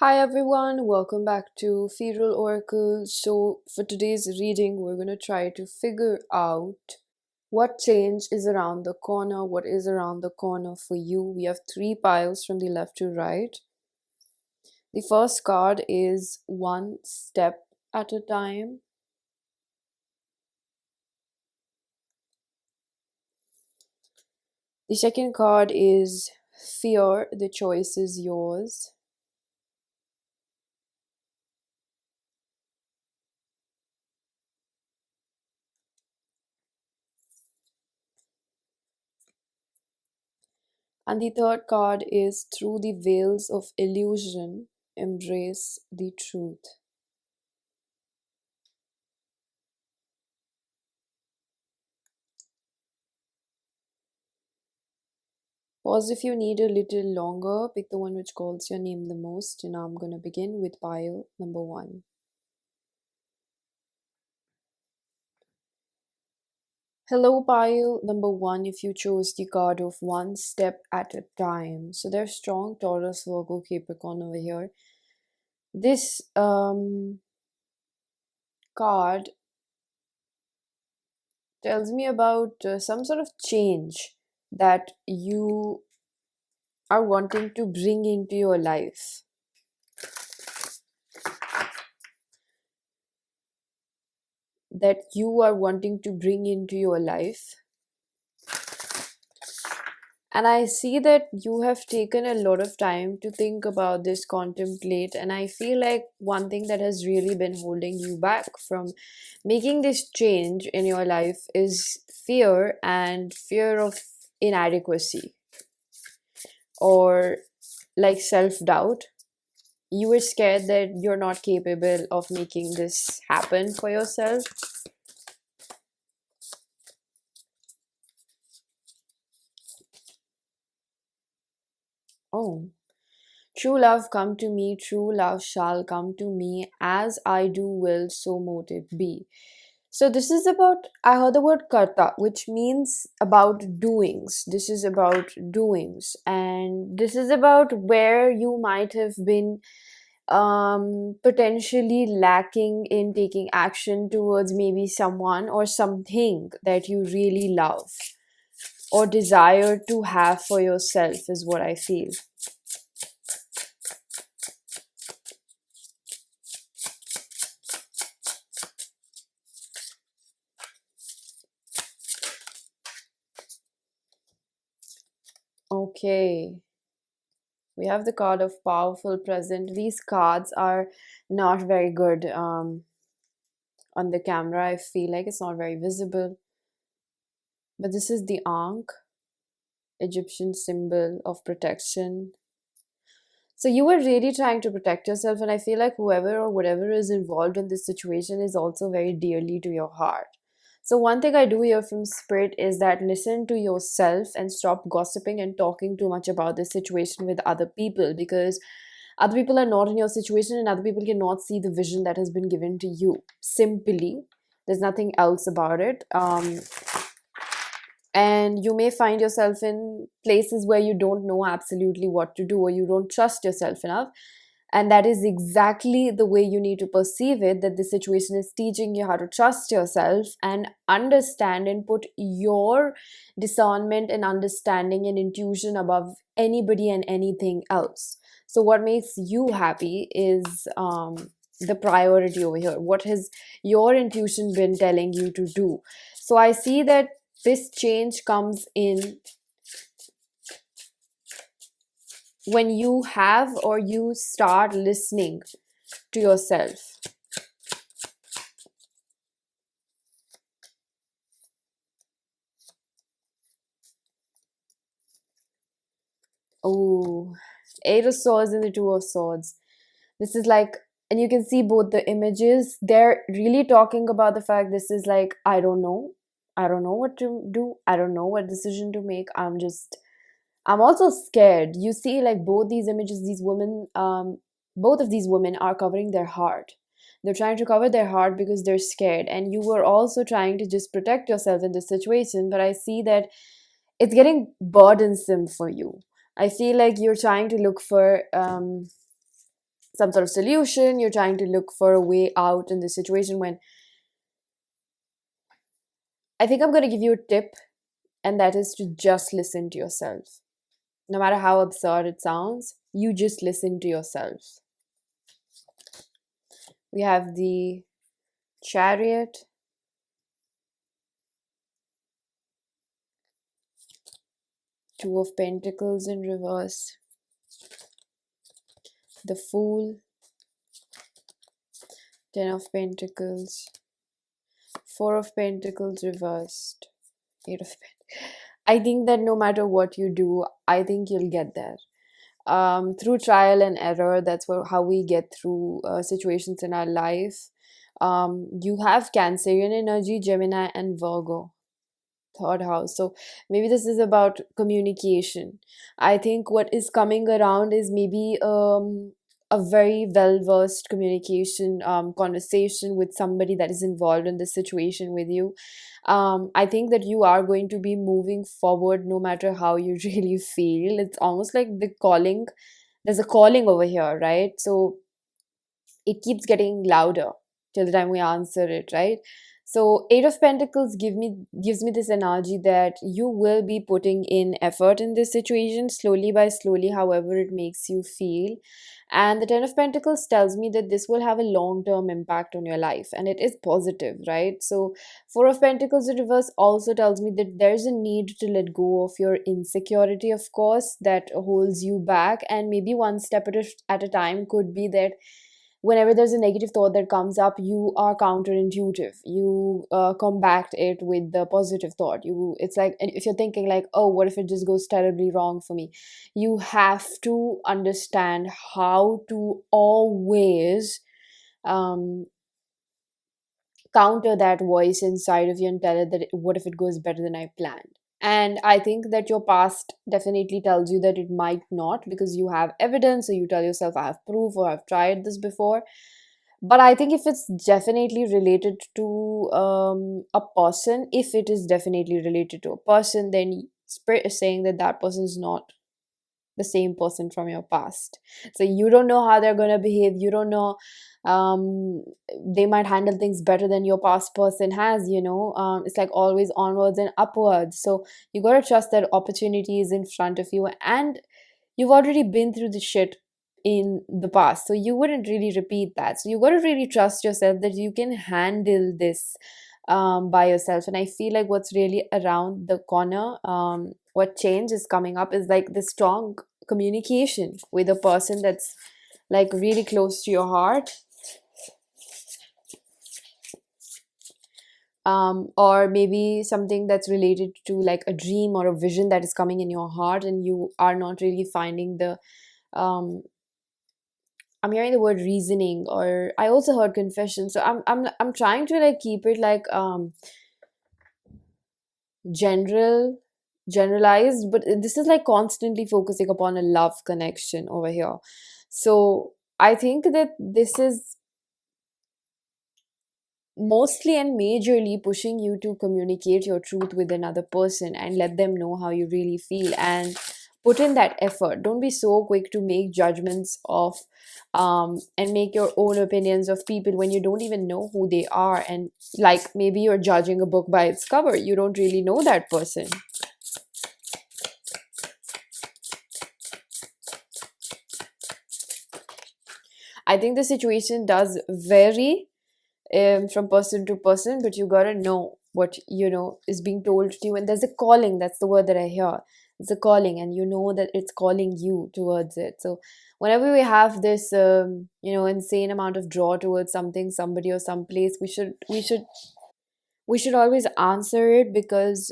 Hi everyone, welcome back to Ethereal Oracle. So, for today's reading, we're going to try to figure out what change is around the corner, what is around the corner for you. We have three piles from the left to right. The first card is One Step at a Time. The second card is Fear, the choice is yours. And the third card is Through the Veils of Illusion, Embrace the Truth. Pause if you need a little longer. Pick the one which calls your name the most. And now I'm going to begin with pile number 1. Hello, pile number 1. If you chose the card of One Step at a Time. So there's strong Taurus, Virgo, Capricorn over here. This card tells me about some sort of change that you are wanting to bring into your life. That you are wanting to bring into your life. And I see that you have taken a lot of time to think about this, contemplate, and I feel like one thing that has really been holding you back from making this change in your life is fear, and fear of inadequacy, or like self-doubt. You were scared that you're not capable of making this happen for yourself. Oh. True love come to me, true love shall come to me, as I do will, so mote it be. So this is about, I heard the word karta, which means about doings. This is about doings. And this is about where you might have been potentially lacking in taking action towards maybe someone or something that you really love or desire to have for yourself, is what I feel. Okay, we have the card of Powerful Present. These cards are not very good on the camera. I feel like it's not very visible. But this is the Ankh, Egyptian symbol of protection. So you were really trying to protect yourself, and I feel like whoever or whatever is involved in this situation is also very dearly to your heart. So one thing I do hear from Spirit is that listen to yourself and stop gossiping and talking too much about this situation with other people, because other people are not in your situation and other people cannot see the vision that has been given to you. Simply, there's nothing else about it. And you may find yourself in places where you don't know absolutely what to do, or you don't trust yourself enough, and that is exactly the way you need to perceive it, that the situation is teaching you how to trust yourself and understand and put your discernment and understanding and intuition above anybody and anything else. So what makes you happy is the priority over here. What has your intuition been telling you to do? So I see that this change comes in when you have or you start listening to yourself. Oh, Eight of Swords and the Two of Swords. This is like, and you can see both the images. They're really talking about the fact this is like, I don't know. I don't know what to do. I don't know what decision to make. I'm also scared. You see, like both these images, these women, both of these women are covering their heart. They're trying to cover their heart because they're scared. And you were also trying to just protect yourself in this situation. But I see that it's getting burdensome for you. I feel like you're trying to look for some sort of solution. You're trying to look for a way out in the situation, when I think I'm going to give you a tip, and that is to just listen to yourself. No matter how absurd it sounds, you just listen to yourself. We have the Chariot, Two of Pentacles in reverse, the Fool, Ten of Pentacles, Four of Pentacles reversed, Eight of Pentacles. I think that no matter what you do, I think you'll get there. Through trial and error, that's how we get through situations in our life. You have Cancerian energy, Gemini, and Virgo, third house. So maybe this is about communication. I think what is coming around is maybe a very well versed communication conversation with somebody that is involved in this situation with you. I think that you are going to be moving forward no matter how you really feel. It's almost like the calling. There's a calling over here, right? So it keeps getting louder till the time we answer it, right? So Eight of Pentacles gives me this energy that you will be putting in effort in this situation, slowly by slowly, however it makes you feel. And the Ten of Pentacles tells me that this will have a long term impact on your life, and it is positive, right? So Four of Pentacles in reverse also tells me that there's a need to let go of your insecurity, of course, that holds you back. And maybe one step at a time could be that whenever there's a negative thought that comes up, you are counterintuitive. You combat it with the positive thought. It's like, if you're thinking like, oh, what if it just goes terribly wrong for me, you have to understand how to always um counter that voice inside of you and tell it that what if it goes better than I planned. And I think that your past definitely tells you that it might not, because you have evidence, so you tell yourself, I have proof, or I've tried this before. But I think if it's definitely related to a person, if it is definitely related to a person, then spirit is saying that that person is not the same person from your past. So you don't know how they're going to behave. You don't know, um they might handle things better than your past person has, it's like always onwards and upwards. So you got to trust that opportunity is in front of you, and you've already been through the shit in the past, so you wouldn't really repeat that. So you got to really trust yourself that you can handle this by yourself. And I feel like what's really around the corner, what change is coming up, is like the strong communication with a person that's like really close to your heart, or maybe something that's related to like a dream or a vision that is coming in your heart, and you are not really finding the um I'm hearing the word reasoning, or I also heard confession. So I'm trying to like keep it like general generalized, but this is like constantly focusing upon a love connection over here. So I think that this is mostly and majorly pushing you to communicate your truth with another person and let them know how you really feel, and put in that effort. Don't be so quick to make judgments of and make your own opinions of people when you don't even know who they are. And like maybe you're judging a book by its cover, you don't really know that person. I think the situation does vary from person to person, but you gotta know what is being told to you. And there's a calling, that's the word that I hear. It's a calling, and you know that it's calling you towards it. So whenever we have this insane amount of draw towards something, somebody, or someplace, we should always answer it, because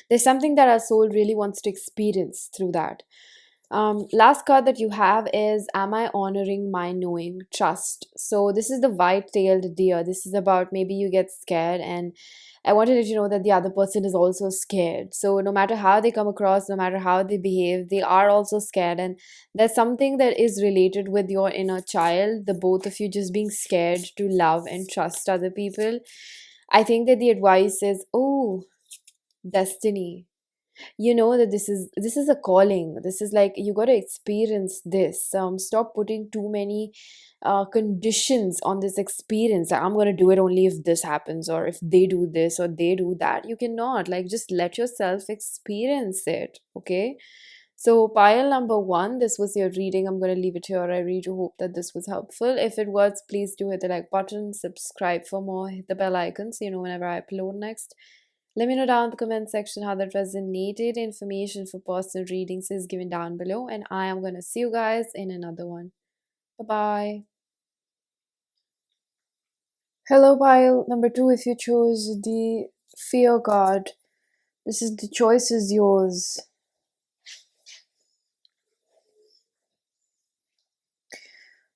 there's something that our soul really wants to experience through that. Last card that you have is, am I honoring my knowing? Trust. So this is the white-tailed deer. This is about maybe you get scared, and I wanted to let you know that the other person is also scared. So no matter how they come across, no matter how they behave, they are also scared. And there's something that is related with your inner child, the both of you just being scared to love and trust other people. I think that the advice is, oh, destiny. You know that this is a calling. This is like you got to experience this. Stop putting too many conditions on this experience. Like, I'm going to do it only if this happens, or if they do this or they do that. You cannot, like, just let yourself experience it. Okay. So, pile number one, this was your reading. I'm going to leave it here. I really do hope that this was helpful. If it was, please do hit the like button, subscribe for more, hit the bell icon so you know whenever I upload next. Let me know down in the comment section how that resonated. Information for personal readings is given down below, and I am going to see you guys in another one. Bye bye. Hello, pile number two. If you chose the fear card, this is the choice is yours.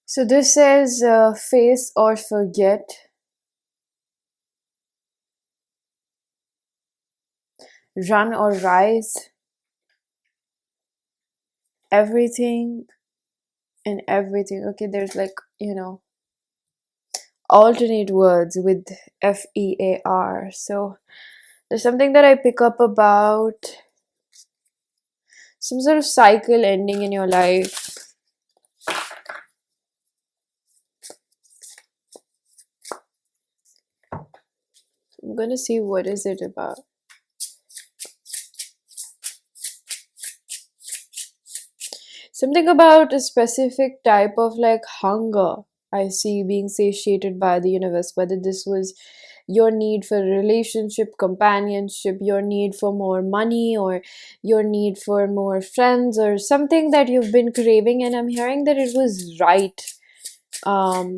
So this says face or forget, run or rise, everything and everything. Okay, there's like, alternate words with FEAR. So there's something that I pick up about some sort of cycle ending in your life. I'm gonna see what is it about. Something about a specific type of like hunger I see being satiated by the universe, whether this was your need for relationship, companionship, your need for more money, or your need for more friends, or something that you've been craving. And I'm hearing that it was right um,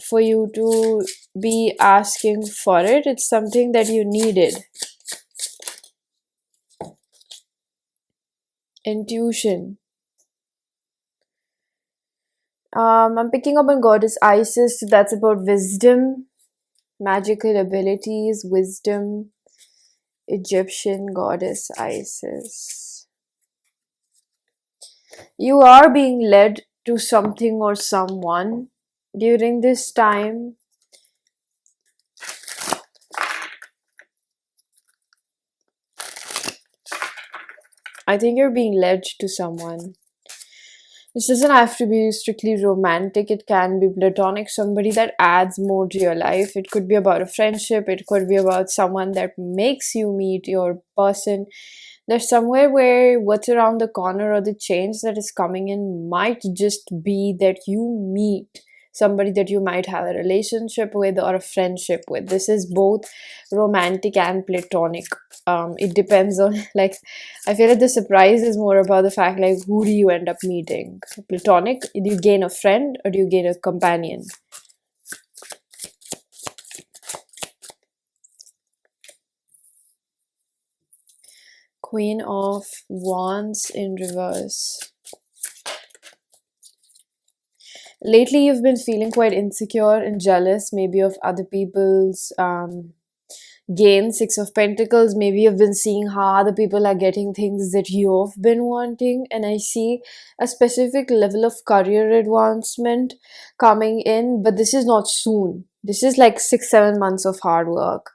for you to be asking for it. It's something that you needed. Intuition. I'm picking up on Goddess Isis. So that's about wisdom, magical abilities, wisdom. Egyptian Goddess Isis. You are being led to something or someone during this time. I think you're being led to someone. This doesn't have to be strictly romantic, it can be platonic, somebody that adds more to your life. It could be about a friendship, it could be about someone that makes you meet your person. There's somewhere where what's around the corner or the change that is coming in might just be that you meet somebody that you might have a relationship with or a friendship with. This is both romantic and platonic. It depends on, like, I feel like the surprise is more about the fact, like, who do you end up meeting? Platonic, do you gain a friend or do you gain a companion? Queen of Wands in reverse. Lately, you've been feeling quite insecure and jealous, maybe of other people's gain. Six of Pentacles, maybe you've been seeing how other people are getting things that you've been wanting, and I see a specific level of career advancement coming in, but this is not soon. This is like 6-7 months of hard work,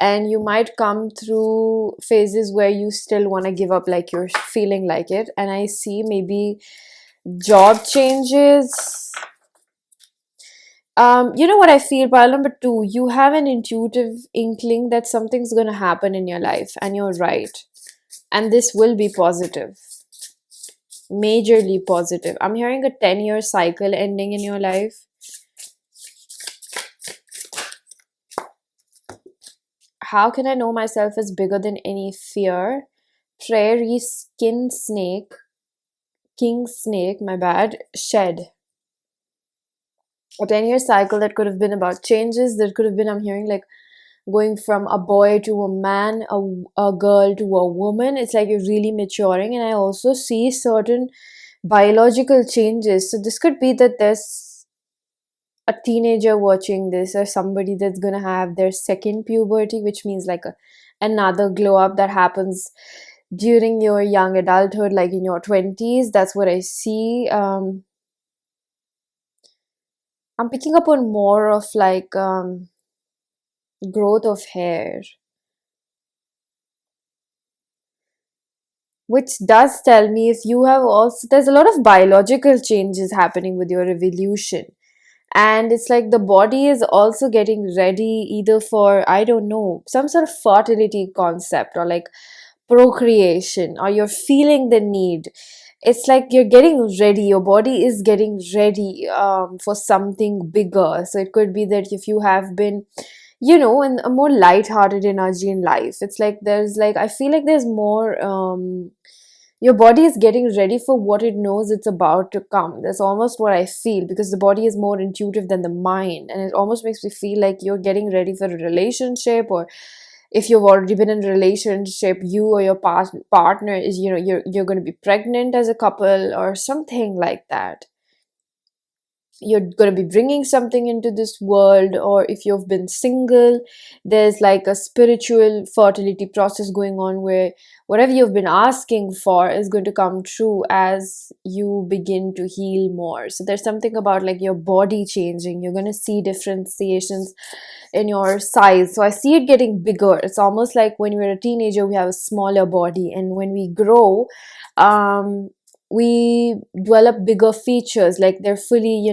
and you might come through phases where you still want to give up, like you're feeling like it. And I see maybe job changes. You know what I feel? Pile number two, you have an intuitive inkling that something's going to happen in your life, and you're right. And this will be positive, majorly positive. I'm hearing a 10-year cycle ending in your life. How can I know myself is bigger than any fear? Prairie skin snake, king snake, my bad, shed. A 10-year cycle that could have been about changes, that could have been, I'm hearing, like, going from a boy to a man, a girl to a woman. It's like you're really maturing. And I also see certain biological changes. So this could be that there's a teenager watching this, or somebody that's going to have their second puberty, which means like another glow up that happens during your young adulthood, like in your 20s. That's what I see. I'm picking up on more of like growth of hair. which does tell me if you have also, there's a lot of biological changes happening with your evolution. And it's like the body is also getting ready either for, I don't know, some sort of fertility concept, or like procreation, or you're feeling the need. It's like you're getting ready, your body is getting ready for something bigger. So it could be that if you have been, in a more light-hearted energy in life, it's like there's like, I feel like there's more, your body is getting ready for what it knows it's about to come. That's almost what I feel, because the body is more intuitive than the mind, and it almost makes me feel like you're getting ready for a relationship. Or if you've already been in a relationship, you or your partner is, you're going to be pregnant as a couple or something like that. You're going to be bringing something into this world. Or if you've been single, there's like a spiritual fertility process going on, where whatever you've been asking for is going to come true as you begin to heal more. So there's something about like your body changing. You're going to see differentiations in your size. So I see it getting bigger. It's almost like when we're a teenager, we have a smaller body, and when we grow, um we develop bigger features, like they're fully,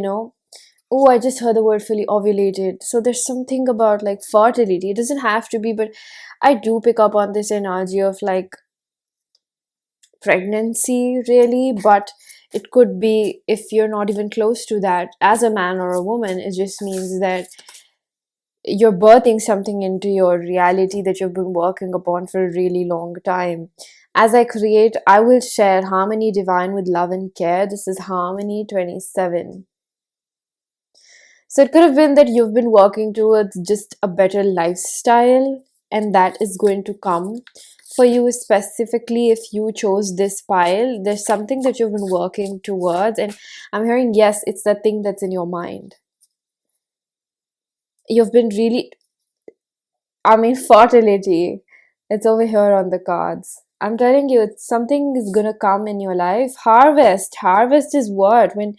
oh, I just heard the word fully ovulated. So there's something about like fertility. It doesn't have to be, but I do pick up on this energy of like pregnancy, really. But it could be, if you're not even close to that as a man or a woman, it just means that you're birthing something into your reality that you've been working upon for a really long time. As I create, I will share harmony divine with love and care. This is Harmony 27. So it could have been that you've been working towards just a better lifestyle, and that is going to come for you specifically if you chose this pile. There's something that you've been working towards, and I'm hearing, yes, it's that thing that's in your mind. You've been really, I mean, fertility. It's over here on the cards. I'm telling you, it's something is gonna come in your life. Harvest. Harvest is what? When,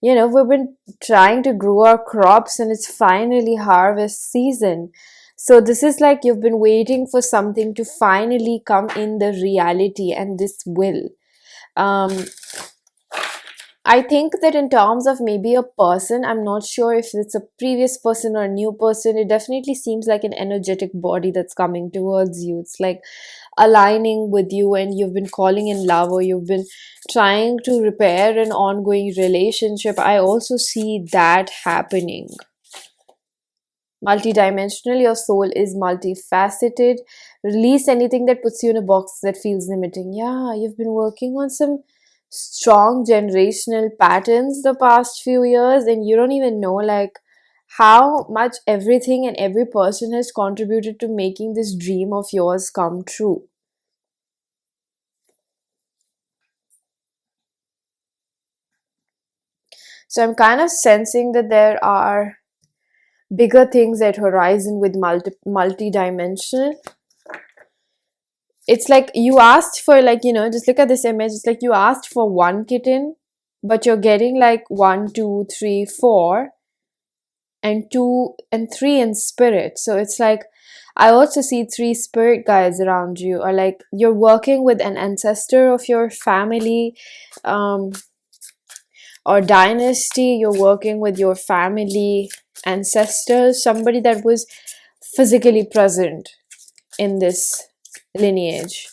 we've been trying to grow our crops and it's finally harvest season. So this is like you've been waiting for something to finally come in the reality, and this will. Um, I think that in terms of maybe a person, I'm not sure if it's a previous person or a new person. It definitely seems like an energetic body that's coming towards you. It's like aligning with you, and you've been calling in love, or you've been trying to repair an ongoing relationship. I also see that happening. Multidimensional, your soul is multifaceted. Release anything that puts you in a box that feels limiting. Yeah, you've been working on some strong generational patterns the past few years, and you don't even know like how much everything and every person has contributed to making this dream of yours come true. So I'm kind of sensing that there are bigger things at horizon with multi-dimensional. It's like you asked for, like, just look at this image. It's like you asked for one kitten, but you're getting like one, two, three, four, and two and three in spirit. So it's like I also see three spirit guides around you, or like you're working with an ancestor of your family, um, or dynasty. You're working with your family ancestors, somebody that was physically present in this lineage.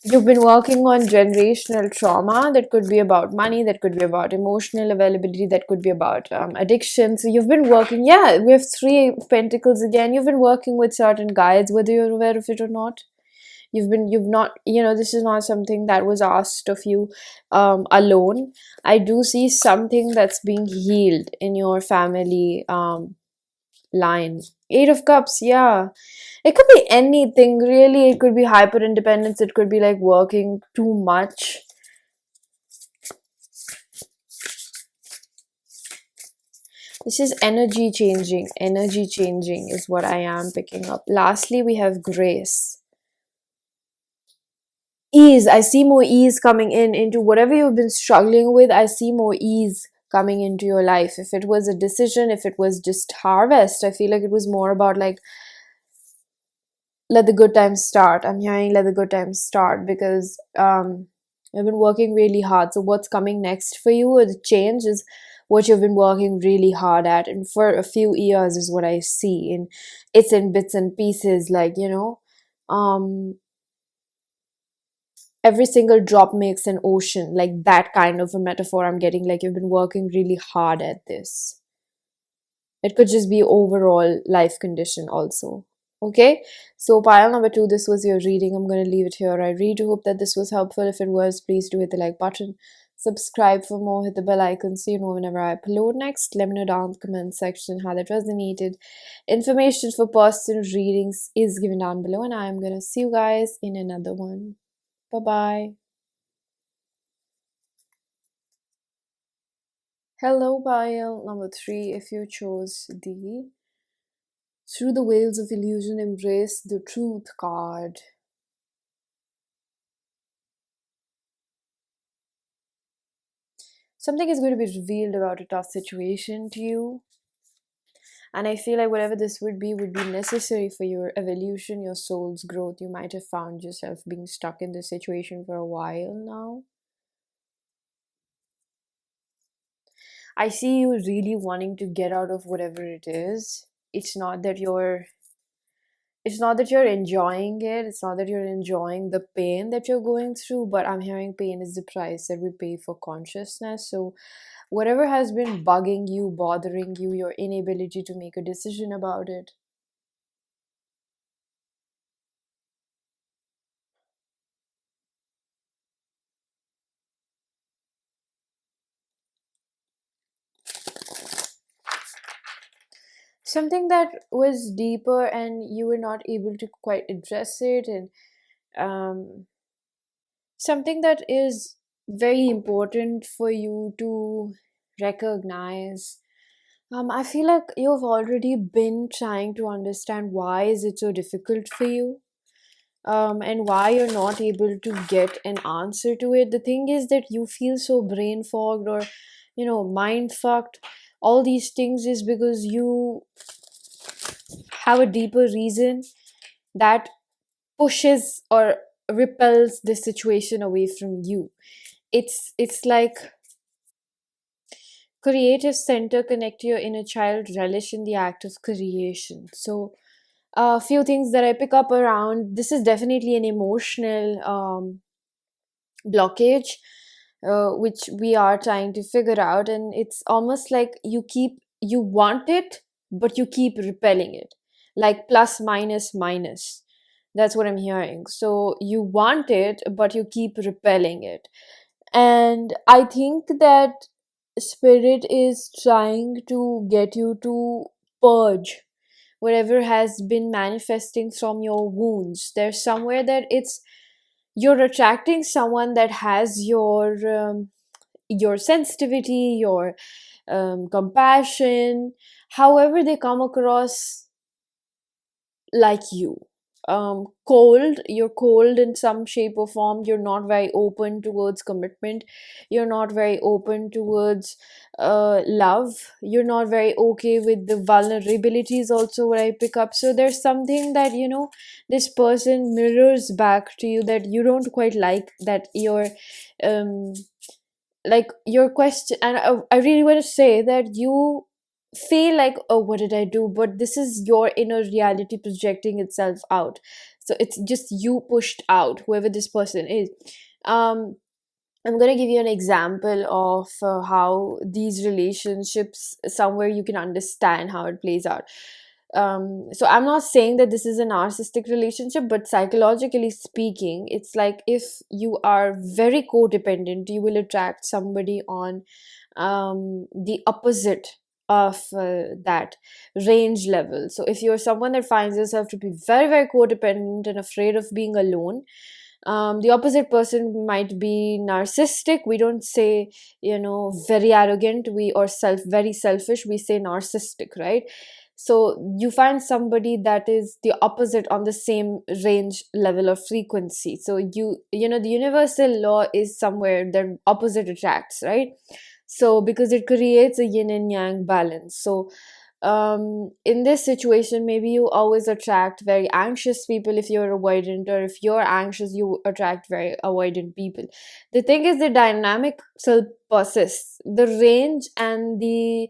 You've been working on generational trauma. That could be about money, that could be about emotional availability, that could be about addiction. So you've been working, yeah, we have three pentacles again. You've been working with certain guides, whether you're aware of it or not. You've not, this is not something that was asked of you alone. I do see something that's being healed in your family line. Eight of Cups, yeah. It could be anything, really. It could be hyper independence. It could be like working too much. This is energy changing. Energy changing is what I am picking up. Lastly, we have grace. Ease. I see more ease coming in into whatever you've been struggling with. I see more ease coming into your life. If it was a decision, if it was just harvest, I feel like it was more about like let the good times start. I'm hearing let the good times start because you've been working really hard. So what's coming next for you, or the change, is what you've been working really hard at, and for a few years is what I see. And it's in bits and pieces, like, every single drop makes an ocean, like that kind of a metaphor I'm getting. Like you've been working really hard at this. It could just be overall life condition also. Okay, so pile number two, this was your reading. I'm going to leave it here. I really do hope that this was helpful. If it was, please do hit the like button. Subscribe for more. Hit the bell icon so you know whenever I upload next. Let me know down in the comment section how that resonated. Information for personal readings is given down below, and I am going to see you guys in another one. Bye bye. Hello, pile number three. If you chose the Through the Veils of Illusion Embrace the Truth card. Something is going to be revealed about a tough situation to you. And I feel like whatever this would be necessary for your evolution, your soul's growth. You might have found yourself being stuck in this situation for a while now. I see you really wanting to get out of whatever it is. It's not that you're enjoying it. It's not that you're enjoying the pain that you're going through, but I'm hearing pain is the price that we pay for consciousness. So whatever has been bugging you, bothering you, your inability to make a decision about it, something that was deeper and you were not able to quite address it, and something that is very important for you to recognize. I feel like you've already been trying to understand why is it so difficult for you, and why you're not able to get an answer to it. The thing is that you feel so brain fogged, or mind fucked. All these things is because you have a deeper reason that pushes or repels this situation away from you. It's like creative center, connect your inner child, relish in the act of creation. So a few things that I pick up around this is definitely an emotional blockage, which we are trying to figure out. And it's almost like you want it, but you keep repelling it, like plus minus minus. That's what I'm hearing. So you want it, but you keep repelling it. And I think that spirit is trying to get you to purge whatever has been manifesting from your wounds. There's somewhere that you're attracting someone that has your sensitivity, your compassion, however they come across, like you. Cold, you're cold in some shape or form. You're not very open towards commitment. You're not very open towards love. You're not very okay with the vulnerabilities also, what I pick up. So there's something that this person mirrors back to you that you don't quite like, that um your question. And I really want to say that you feel like, oh, what did I do? But this is your inner reality projecting itself out. So it's just you pushed out, whoever this person is. um I'm going to give you an example of how these relationships, somewhere you can understand how it plays out. So I'm not saying that this is a narcissistic relationship, but psychologically speaking, it's like if you are very codependent, you will attract somebody on the opposite of that range level. So if you're someone that finds yourself to be very, very codependent and afraid of being alone, the opposite person might be narcissistic. We don't say very arrogant, we or very selfish, we say narcissistic, right? So you find somebody that is the opposite on the same range level of frequency. So the universal law is somewhere that opposite attracts, right? So because it creates a yin and yang balance. So in this situation, maybe you always attract very anxious people if you're avoidant, or if you're anxious, you attract very avoidant people. The thing is, the dynamic still persists. The range and the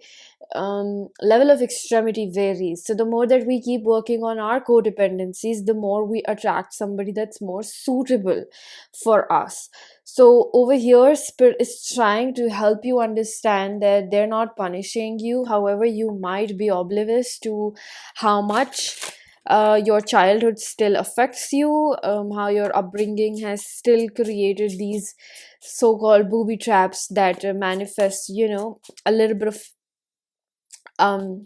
level of extremity varies. So the more that we keep working on our codependencies, the more we attract somebody that's more suitable for us. So over here, Spirit is trying to help you understand that they're not punishing you. However, you might be oblivious to how much your childhood still affects you, how your upbringing has still created these so-called booby traps that manifest, a little bit of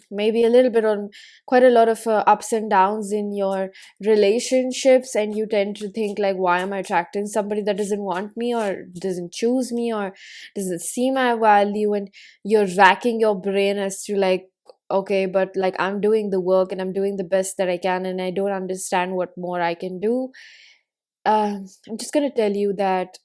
maybe a little bit on quite a lot of ups and downs in your relationships, and you tend to think like, why am I attracting somebody that doesn't want me, or doesn't choose me, or doesn't see my value? And you're racking your brain as to like, okay, but like I'm doing the work and I'm doing the best that I can, and I don't understand what more I can do. I'm just going to tell you that,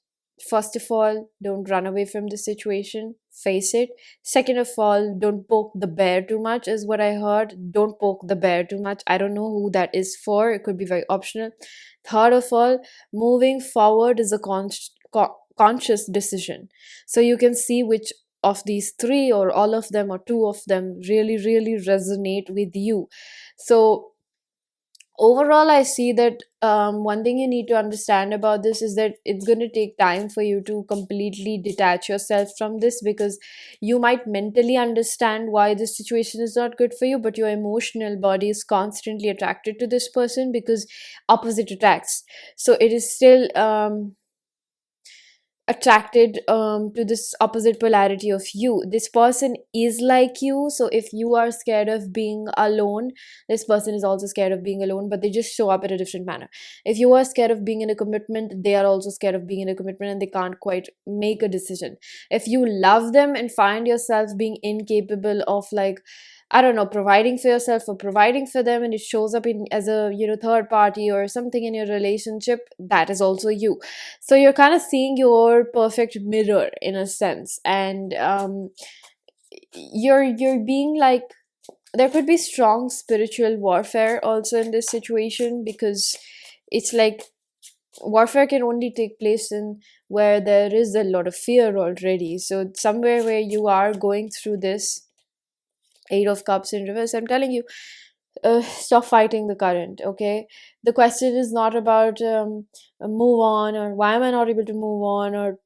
first of all, don't run away from the situation, face it. Second of all, don't poke the bear too much, is what I heard. Don't poke the bear too much. I don't know who that is for, it could be very optional. Third of all, moving forward is a conscious decision. So you can see which of these three, or all of them, or two of them, really, really resonate with you. So overall, I see that one thing you need to understand about this is that it's going to take time for you to completely detach yourself from this, because you might mentally understand why this situation is not good for you, but your emotional body is constantly attracted to this person, because opposite attracts. So it is still attracted to this opposite polarity of you. This person is like you, so if you are scared of being alone, this person is also scared of being alone, but they just show up in a different manner. If you are scared of being in a commitment, they are also scared of being in a commitment, and they can't quite make a decision. If you love them and find yourself being incapable of, like, I don't know, providing for yourself or providing for them, and it shows up in as a third party or something in your relationship, that is also you. So you're kind of seeing your perfect mirror in a sense, and you're being like, there could be strong spiritual warfare also in this situation, because it's like warfare can only take place in where there is a lot of fear already. So somewhere where you are going through this Eight of Cups in reverse, I'm telling you, stop fighting the current. Okay, the question is not about move on, or why am I not able to move on, or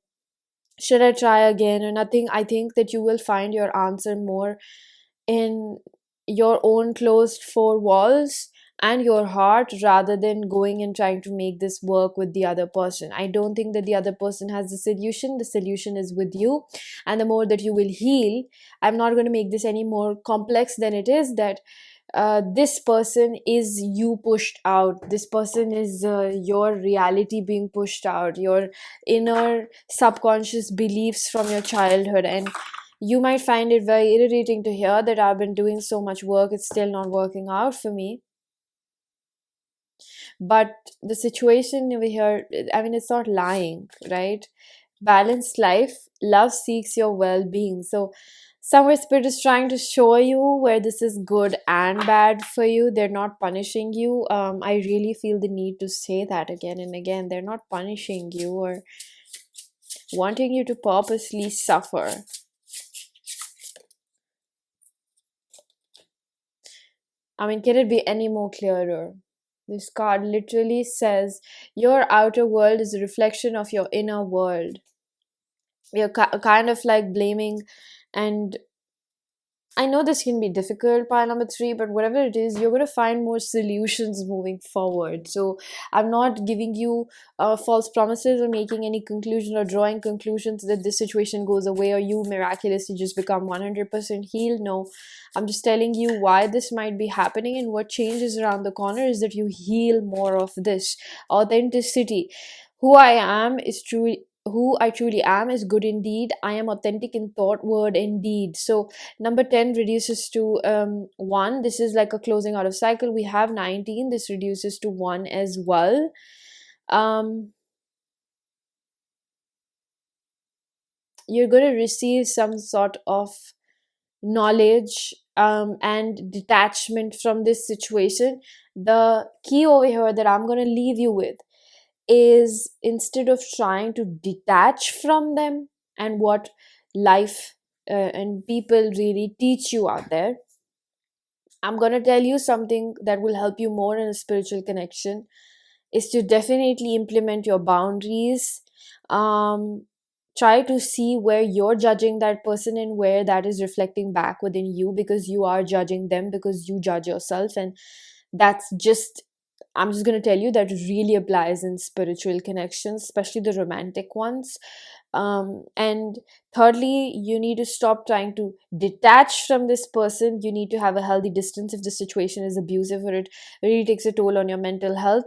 should I try again, or nothing. I think that you will find your answer more in your own closed four walls and your heart, rather than going and trying to make this work with the other person. I don't think that the other person has the solution is with you. And the more that you will heal, I'm not going to make this any more complex than it is, that this person is you pushed out. This person is your reality being pushed out, your inner subconscious beliefs from your childhood. And you might find it very irritating to hear that I've been doing so much work, it's still not working out for me. But the situation over here, I mean, it's not lying, right? Balanced life, love seeks your well-being. So somewhere Spirit is trying to show you where this is good and bad for you. They're not punishing you. I really feel the need to say that again and again. They're not punishing you or wanting you to purposely suffer. I mean, can it be any more clearer? This card literally says your outer world is a reflection of your inner world. You're kind of like blaming, and I know this can be difficult, pile number three, but whatever it is, you're going to find more solutions moving forward. So I'm not giving you false promises or making any conclusion or drawing conclusions that this situation goes away or you miraculously just become 100% healed. No, I'm just telling you why this might be happening, and what changes around the corner is that you heal more of this authenticity. Who I truly am is good indeed. I am authentic in thought, word, and deed. So number 10 reduces to 1. This is like a closing out of cycle. We have 19. This reduces to 1 as well. You're going to receive some sort of knowledge and detachment from this situation. The key over here that I'm going to leave you with is, instead of trying to detach from them and what life and people really teach you out there, I'm going to tell you something that will help you more in a spiritual connection, is to definitely implement your boundaries. Um, Try to see where you're judging that person and where that is reflecting back within you, because you are judging them because you judge yourself. And that's just, I'm just going to tell you that really applies in spiritual connections, especially the romantic ones. And thirdly, you need to stop trying to detach from this person. You need to have a healthy distance if the situation is abusive or it really takes a toll on your mental health.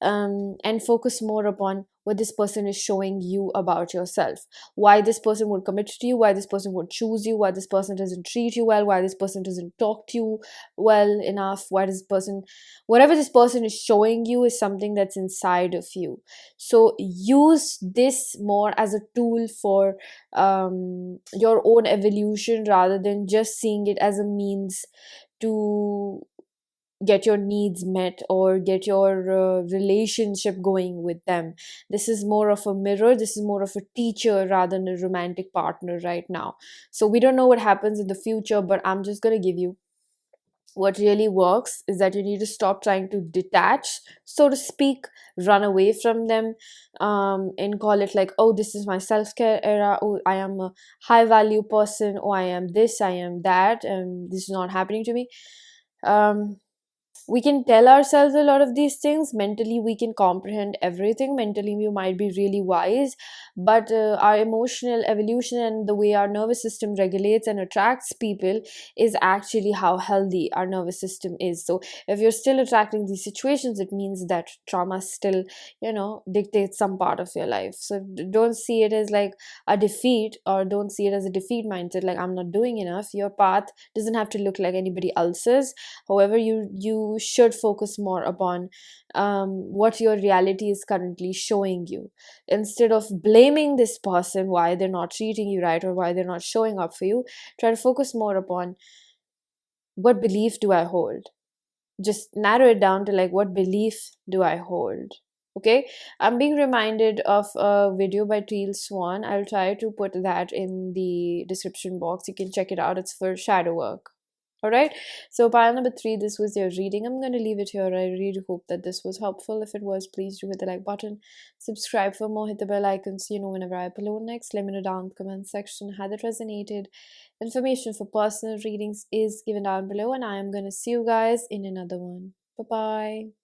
And focus more upon what this person is showing you about yourself, why this person would commit to you, why this person would choose you, why this person doesn't treat you well, why this person doesn't talk to you well enough, why this person, whatever this person is showing you is something that's inside of you. So use this more as a tool for your own evolution, rather than just seeing it as a means to get your needs met or get your relationship going with them. This is more of a mirror, this is more of a teacher rather than a romantic partner right now. So we don't know what happens in the future, but I'm just going to give you what really works is that you need to stop trying to detach, so to speak, run away from them, and call it like, oh, this is my self-care era, oh, I am a high value person, oh, I am this, I am that, and this is not happening to me. We can tell ourselves a lot of these things mentally, we can comprehend everything mentally, we might be really wise, but our emotional evolution and the way our nervous system regulates and attracts people is actually how healthy our nervous system is. So if you're still attracting these situations, it means that trauma still, dictates some part of your life. So don't see it as like a defeat, or don't see it as a defeat mindset, like I'm not doing enough. Your path doesn't have to look like anybody else's. However, you should focus more upon what your reality is currently showing you, instead of blaming this person why they're not treating you right or why they're not showing up for you. Try to focus more upon, what belief do I hold? Just narrow it down to like, what belief do I hold? Okay, I'm being reminded of a video by Teal Swan. I'll try to put that in the description box, you can check it out. It's for shadow work. All right, so pile number 3, this was your reading. I'm going to leave it here. I really hope that this was helpful. If it was, please do hit the like button, subscribe for more, hit the bell icon so you know whenever I upload next. Let me know down in the comment section how that resonated. Information for personal readings is given down below, and I am going to see you guys in another one. Bye bye.